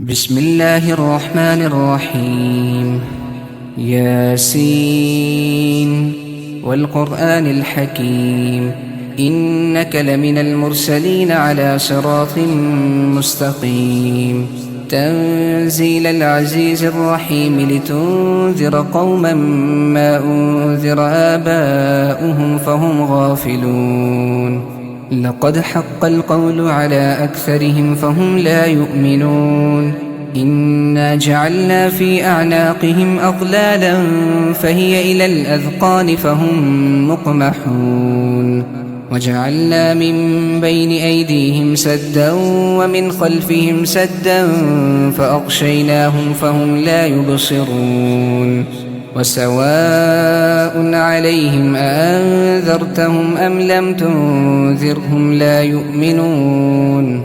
بسم الله الرحمن الرحيم. ياسين والقرآن الحكيم إنك لمن المرسلين على صراط مستقيم تنزيل العزيز الرحيم لتنذر قوما ما أنذر آباؤهم فهم غافلون. لقد حق القول على أكثرهم فهم لا يؤمنون. إنا جعلنا في أعناقهم أغلالا فهي إلى الأذقان فهم مقمحون. وجعلنا من بين أيديهم سدا ومن خلفهم سدا فأغشيناهم فهم لا يبصرون. وسواء عليهم أأنذرتهم أم لم تنذرهم لا يؤمنون.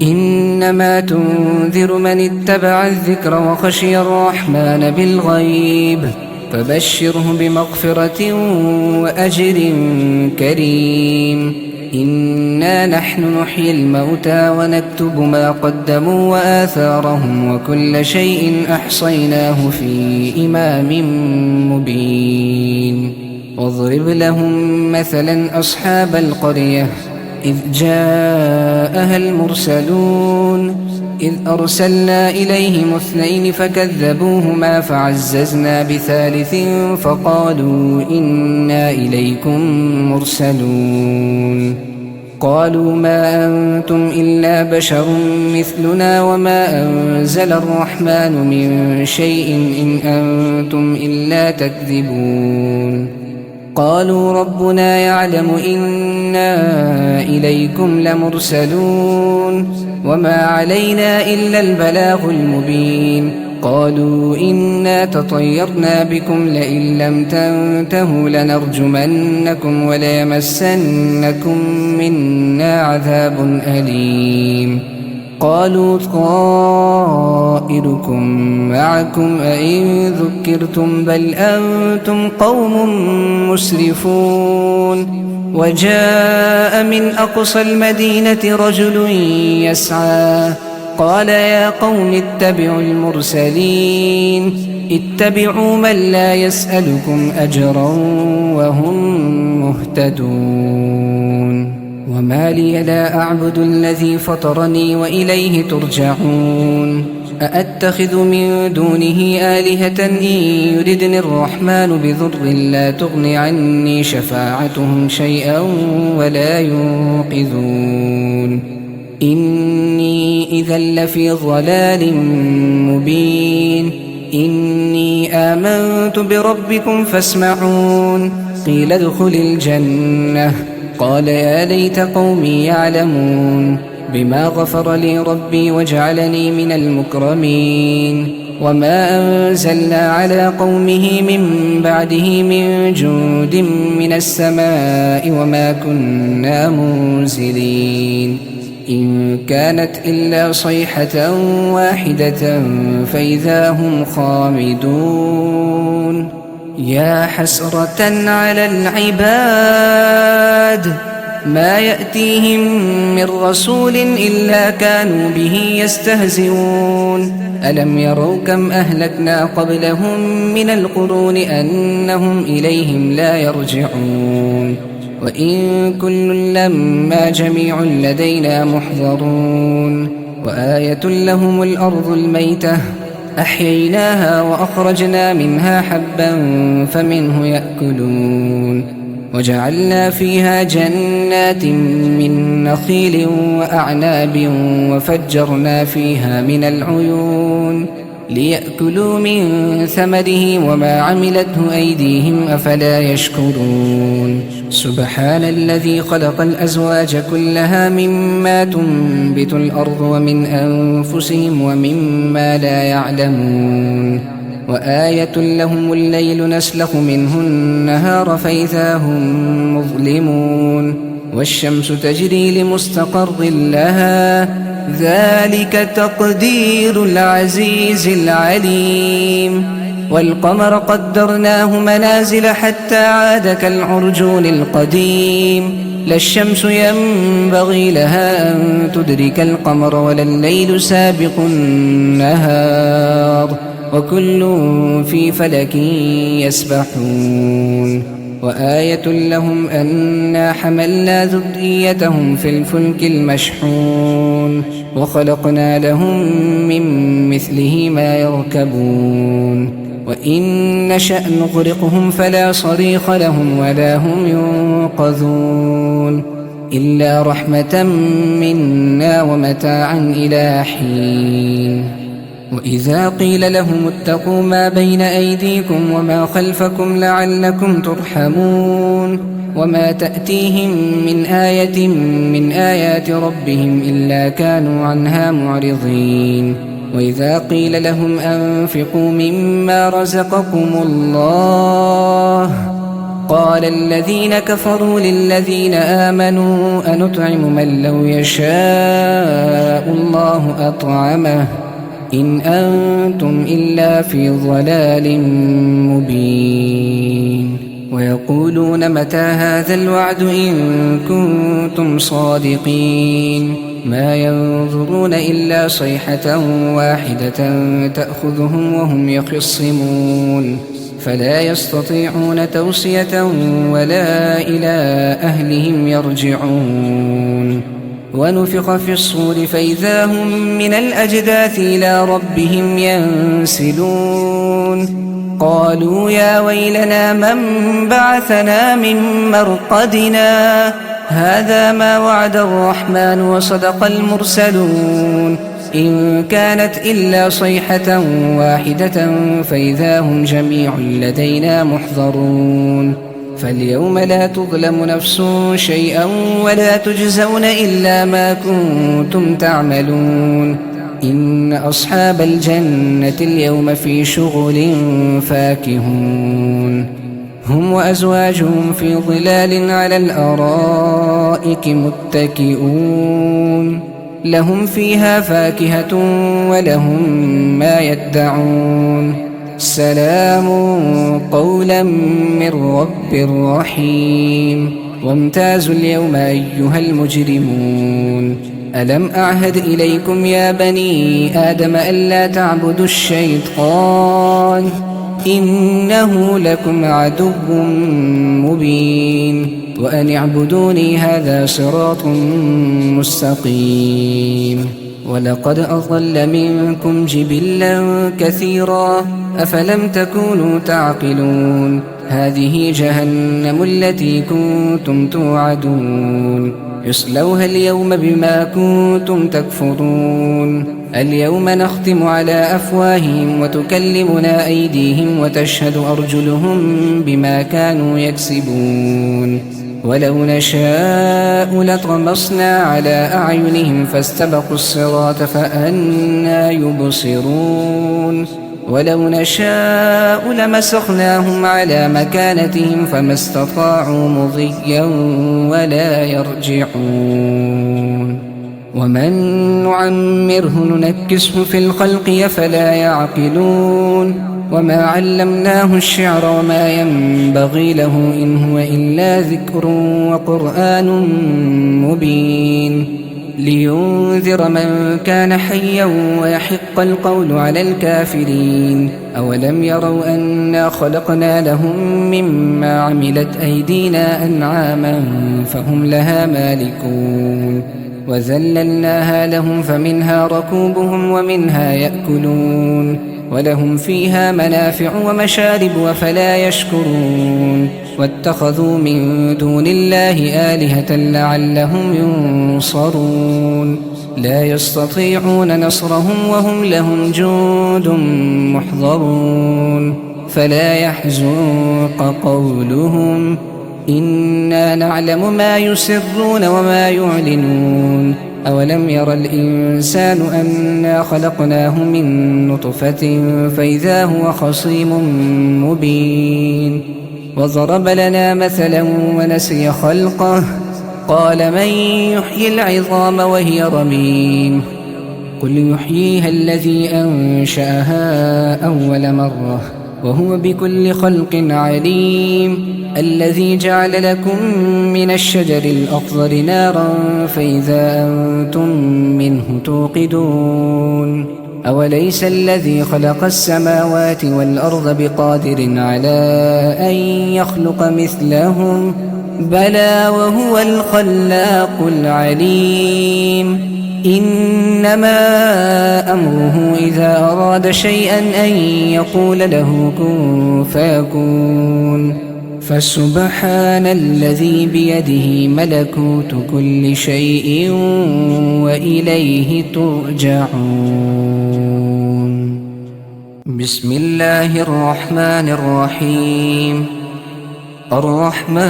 إنما تنذر من اتبع الذكر وخشي الرحمن بالغيب فبشره بمغفرة وأجر كريم. إنا نحن نحيي الموتى ونكتب ما قدموا وآثارهم وكل شيء أحصيناه في إمام مبين. واضرب لهم مثلا أصحاب القرية إذ جاءها المرسلون إذ أرسلنا إليهم 2 فكذبوهما فعززنا بثالث فقالوا إنا إليكم مرسلون. قالوا ما أنتم إلا بشر مثلنا وما أنزل الرحمن من شيء إن أنتم إلا تكذبون. قالوا ربنا يعلم إنا إليكم لمرسلون وما علينا إلا البلاغ المبين. قالوا إنا تطيرنا بكم لئن لم تنتهوا لنرجمنكم وليمسنكم منا عذاب أليم. قالوا طائركم معكم أئن ذكرتم بل أنتم قوم مسرفون. وجاء من أقصى المدينة رجل يسعى قال يا قوم اتبعوا المرسلين اتبعوا من لا يسألكم أجرا وهم مهتدون. وما لي لا أعبد الذي فطرني وإليه ترجعون. أأتخذ من دونه آلهة إن يردني الرحمن بضر لا تغن عني شفاعتهم شيئا ولا ينقذون. إني إذا لفي ضلال مبين. إني آمنت بربكم فاسمعون. قيل ادخل الجنة قال يا ليت قومي يعلمون بما غفر لي ربي وجعلني من المكرمين. وما أنزلنا على قومه من بعده من جند من السماء وما كنا منزلين. إن كانت إلا صيحة واحدة فإذا هم خامدون. يا حسرة على العباد ما يأتيهم من رسول إلا كانوا به يستهزئون. ألم يروا كم أهلكنا قبلهم من القرون أنهم إليهم لا يرجعون. وإن كل لما جميع لدينا محضرون. وآية لهم الأرض الميتة أحييناها وأخرجنا منها حبا فمنه يأكلون. وجعلنا فيها جنات من نخيل وأعناب وفجرنا فيها من العيون ليأكلوا من ثمره وما عملته أيديهم أفلا يشكرون. سبحان الذي خلق الأزواج كلها مما تنبت الأرض ومن أنفسهم ومما لا يعلمون. وآية لهم الليل نسلخ منه النهار فإذا هم مظلمون. والشمس تجري لمستقر لها ذلك تقدير العزيز العليم. والقمر قدرناه منازل حتى عاد كالعرجون القديم. لا الشمس ينبغي لها أن تدرك القمر ولا الليل سابق النهار وكل في فلك يسبحون وآية لهم أنا حملنا ذريتهم في الفلك المشحون وخلقنا لهم من مثله ما يركبون وإن نشأ نغرقهم فلا صريخ لهم ولا هم ينقذون إلا رحمة منا ومتاعا إلى حين وإذا قيل لهم اتقوا ما بين أيديكم وما خلفكم لعلكم ترحمون وما تأتيهم من آية من آيات ربهم إلا كانوا عنها معرضين وإذا قيل لهم أنفقوا مما رزقكم الله قال الذين كفروا للذين آمنوا أنطعم من لو يشاء الله أطعمه إن أنتم إلا في ضلال مبين ويقولون متى هذا الوعد إن كنتم صادقين ما ينظرون إلا صيحة واحدة تأخذهم وهم يخصمون فلا يستطيعون توصية ولا إلى أهلهم يرجعون ونفخ في الصور فإذا هم من الأجداث إلى ربهم ينسلون قالوا يا ويلنا من بعثنا من مرقدنا هذا ما وعد الرحمن وصدق المرسلون إن كانت إلا صيحة واحدة فإذا هم جميع لدينا محضرون فاليوم لا تظلم نفس شيئا ولا تجزون إلا ما كنتم تعملون إن أصحاب الجنة اليوم في شغل فاكهون هم وأزواجهم في ظلال على الأرائك متكئون لهم فيها فاكهة ولهم ما يدعون سلام قولا من رب رحيم وامتازوا اليوم أيها المجرمون ألم أعهد إليكم يا بني آدم ألا تعبدوا الشيطان إنه لكم عدو مبين وأن اعبدوني هذا صراط مستقيم ولقد أضل منكم جبلا كثيرا أفلم تكونوا تعقلون هذه جهنم التي كنتم توعدون يصلوها اليوم بما كنتم تكفرون اليوم نختم على أفواههم وتكلمنا أيديهم وتشهد أرجلهم بما كانوا يكسبون ولو نشاء لطمسنا على أعينهم فاستبقوا الصراط فأنى يبصرون ولو نشاء لمسخناهم على مكانتهم فما استطاعوا مضيا ولا يرجعون ومن نعمره ننكسه في الخلق فلا يعقلون وما علمناه الشعر وما ينبغي له إن هو إلا ذكر وقرآن مبين لينذر من كان حيا ويحق القول على الكافرين أولم يروا أنا خلقنا لهم مما عملت أيدينا أنعاما فهم لها مالكون وذللناها لهم فمنها ركوبهم ومنها يأكلون ولهم فيها منافع ومشارب وفلا يشكرون واتخذوا من دون الله آلهة لعلهم ينصرون لا يستطيعون نصرهم وهم لهم جند محضرون فلا يحزنك قولهم إنا نعلم ما يسرون وما يعلنون أولم ير الإنسان أنا خلقناه من نطفة فإذا هو خصيم مبين وضرب لنا مثلا ونسي خلقه قال من يحيي العظام وهي رميم قل يحييها الذي أنشأها أول مرة وهو بكل خلق عليم الذي جعل لكم من الشجر الأخضر نارا فإذا أنتم منه توقدون أوليس الذي خلق السماوات والأرض بقادر على أن يخلق مثلهم بلى وهو الخلاق العليم إنما أمره إذا أراد شيئا أن يقول له كن فيكون فسبحان الذي بيده ملكوت كل شيء وإليه ترجعون بسم الله الرحمن الرحيم الرحمن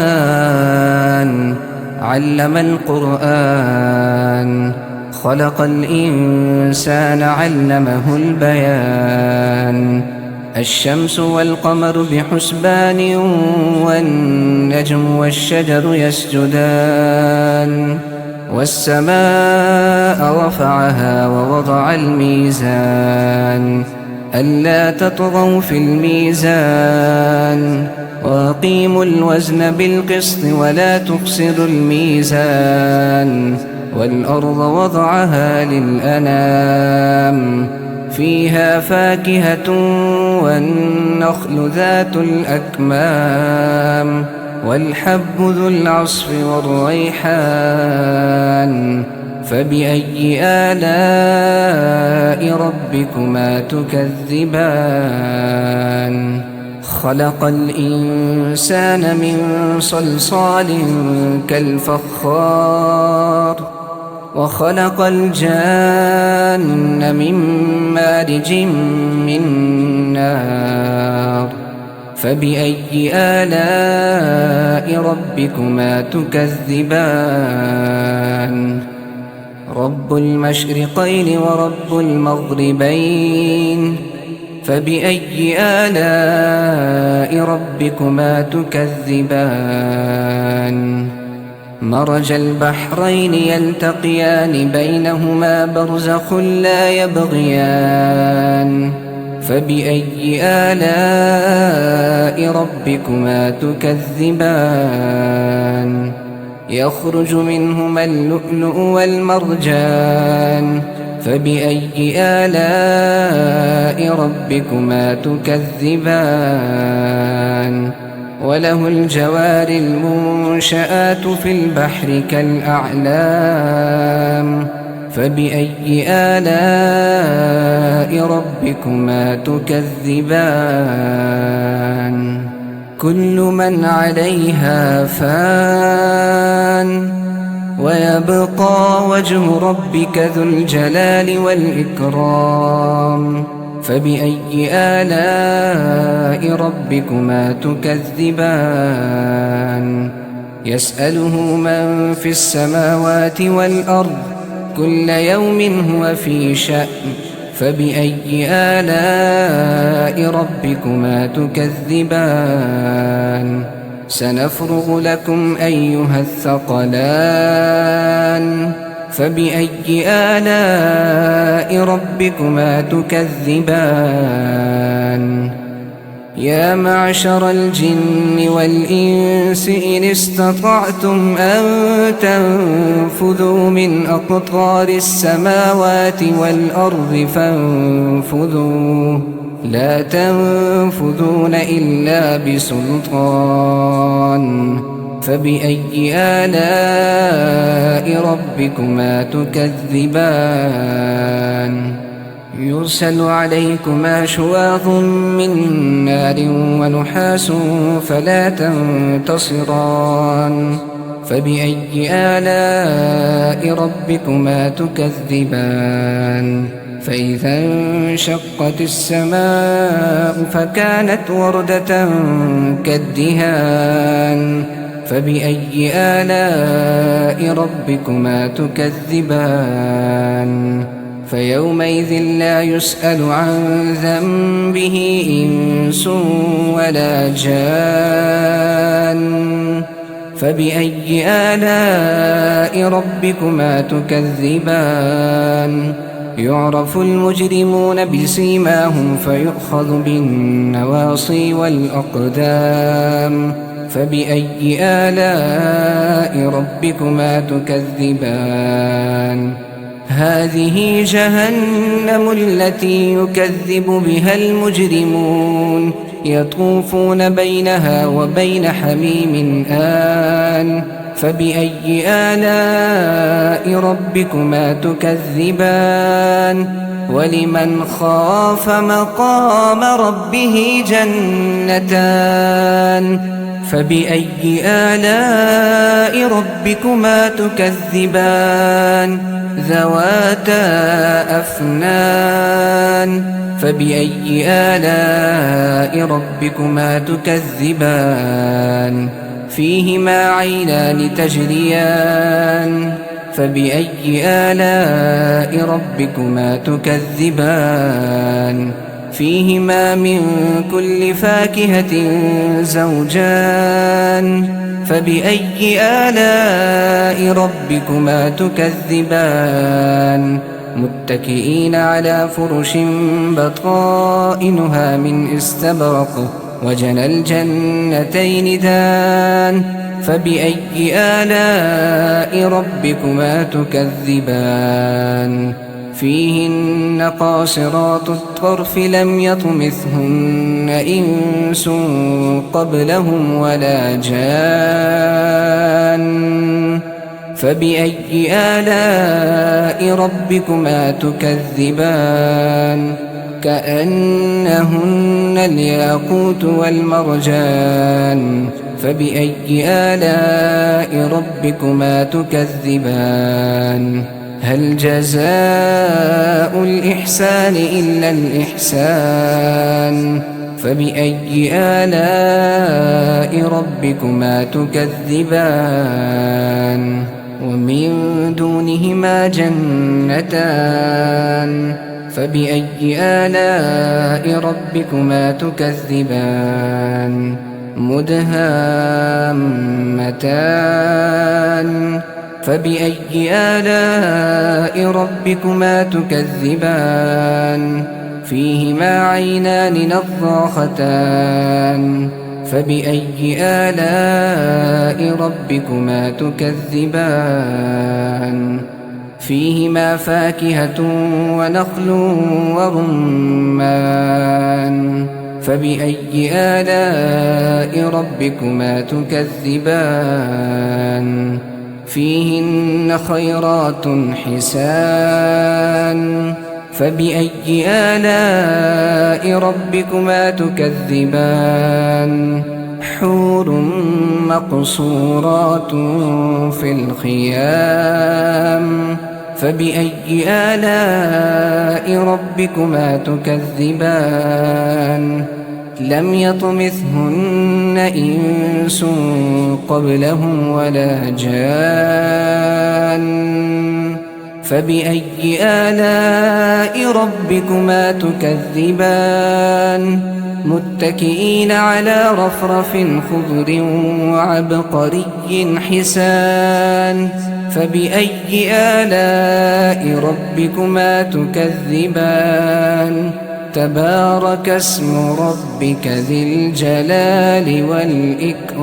علم القرآن خلق الإنسان علمه البيان الشمس والقمر بحسبان والنجم والشجر يسجدان والسماء رفعها ووضع الميزان ألا تطغوا في الميزان وأقيموا الوزن بالقسط ولا تخسروا الميزان والأرض وضعها للأنام فيها فاكهة والنخل ذات الأكمام والحب ذو العصف والريحان فبأي آلاء ربكما تكذبان خلق الإنسان من صلصال كالفخار وخلق الجان من مارج من نار فبأي آلاء ربكما تكذبان رب المشرقين ورب المغربين فبأي آلاء ربكما تكذبان مرج البحرين يلتقيان بينهما برزخ لا يبغيان فبأي آلاء ربكما تكذبان يخرج منهما اللؤلؤ والمرجان فبأي آلاء ربكما تكذبان وله الجوار المنشآت في البحر كالأعلام فبأي آلاء ربكما تكذبان كل من عليها فان ويبقى وجه ربك ذو الجلال والإكرام فبأي آلاء ربكما تكذبان يسأله من في السماوات والأرض كل يوم هو في شأن فبأي آلاء ربكما تكذبان سنفرغ لكم أيها الثقلان فبأي آلاء ربكما تكذبان يا معشر الجن والإنس إن استطعتم أن تنفذوا من أقطار السماوات والأرض فانفذوا لا تنفذون إلا بسلطان فبأي آلاء ربكما تكذبان يرسل عليكما شواظ من نار ونحاس فلا تنتصران فبأي آلاء ربكما تكذبان فإذا انشقت السماء فكانت وردة كالدهان فبأي آلاء ربكما تكذبان فيومئذ لا يسأل عن ذنبه إنس ولا جان فبأي آلاء ربكما تكذبان يعرف المجرمون بسيماهم فيؤخذ بالنواصي والأقدام فبأي آلاء ربكما تكذبان هذه جهنم التي يكذب بها المجرمون يطوفون بينها وبين حميم آن فبأي آلاء ربكما تكذبان ولمن خاف مقام ربه جنتان فبأي آلاء ربكما تكذبان ذواتا أفنان فبأي آلاء ربكما تكذبان فيهما عينان تجريان فبأي آلاء ربكما تكذبان فيهما من كل فاكهة زوجان فبأي آلاء ربكما تكذبان متكئين على فرش بطائنها من استبرق وجنى الجنتين دان فبأي آلاء ربكما تكذبان فيهن قاصرات الطرف لم يطمثهن إنس قبلهم ولا جان فبأي آلاء ربكما تكذبان كأنهن الياقوت والمرجان فبأي آلاء ربكما تكذبان هل جزاء الإحسان إلا الإحسان فبأي آلاء ربكما تكذبان ومن دونهما جنتان فبأي آلاء ربكما تكذبان مدهامتان فبأي آلاء ربكما تكذبان فيهما عينان نضاختان فبأي آلاء ربكما تكذبان فيهما فاكهة ونخل ورمان فبأي آلاء ربكما تكذبان فيهن خيرات حسان فبأي آلاء ربكما تكذبان حور مقصورات في الخيام فبأي آلاء ربكما تكذبان لم يطمثهن إنس قبلهم ولا جان فبأي آلاء ربكما تكذبان متكئين على رفرف خضر وعبقري حسان فبأي آلاء ربكما تكذبان تبارك اسم ربك ذي الجلال والإكرام